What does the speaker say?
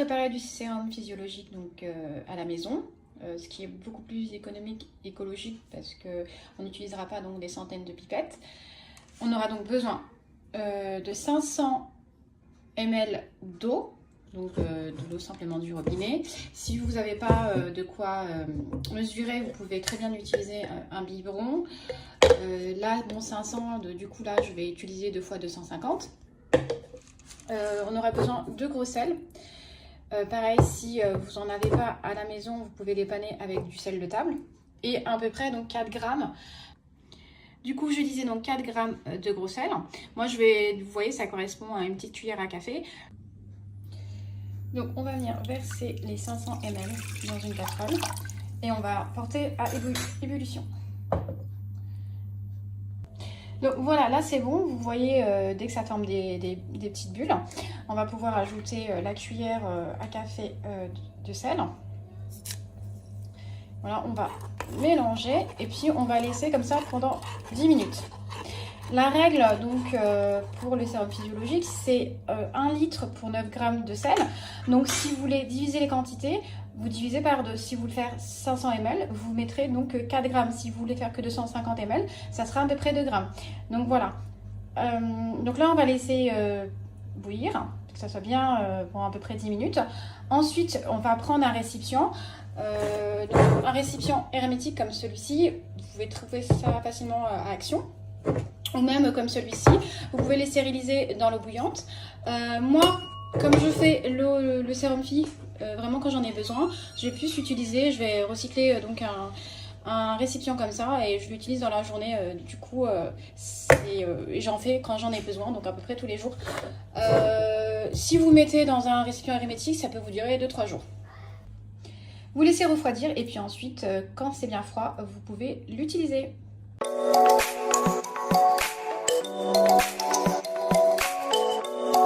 préparer du sérum physiologique donc, à la maison, ce qui est beaucoup plus économique, écologique, parce qu'on n'utilisera pas donc, des centaines de pipettes. On aura donc besoin de 500 ml d'eau, donc de l'eau simplement du robinet. Si vous n'avez pas de quoi mesurer, vous pouvez très bien utiliser un biberon. Là, bon, 500, du coup là, je vais utiliser 2 fois 250. On aura besoin de gros sel. Pareil, si vous n'en avez pas à la maison, vous pouvez dépanner avec du sel de table. Et à peu près donc 4 grammes. Du coup, je disais donc 4 grammes de gros sel. Moi, vous voyez, ça correspond à une petite cuillère à café. Donc, on va venir verser les 500 ml dans une casserole et on va porter à ébullition. Donc voilà, là c'est bon, vous voyez dès que ça forme des petites bulles, on va pouvoir ajouter la cuillère à café de sel. Voilà, on va mélanger et puis on va laisser comme ça pendant 10 minutes. La règle donc pour le sérum physiologique, c'est 1 litre pour 9 grammes de sel. Donc si vous voulez diviser les quantités, vous divisez par 2. Si vous voulez faire 500 ml, vous mettrez donc 4 grammes. Si vous voulez faire que 250 ml, ça sera à peu près 2 grammes. Donc voilà. Donc là, on va laisser bouillir, que ça soit bien pour à peu près 10 minutes. Ensuite, on va prendre un récipient. Donc un récipient hermétique comme celui-ci. Vous pouvez trouver ça facilement à Action. Ou même comme celui-ci, vous pouvez les stériliser dans l'eau bouillante. Moi, comme je fais le sérum phy, vraiment quand j'en ai besoin, je vais plus l'utiliser, je vais recycler donc un récipient comme ça et je l'utilise dans la journée. Du coup, j'en fais quand j'en ai besoin, donc à peu près tous les jours. Si vous mettez dans un récipient hermétique, ça peut vous durer 2-3 jours. Vous laissez refroidir et puis ensuite, quand c'est bien froid, vous pouvez l'utiliser.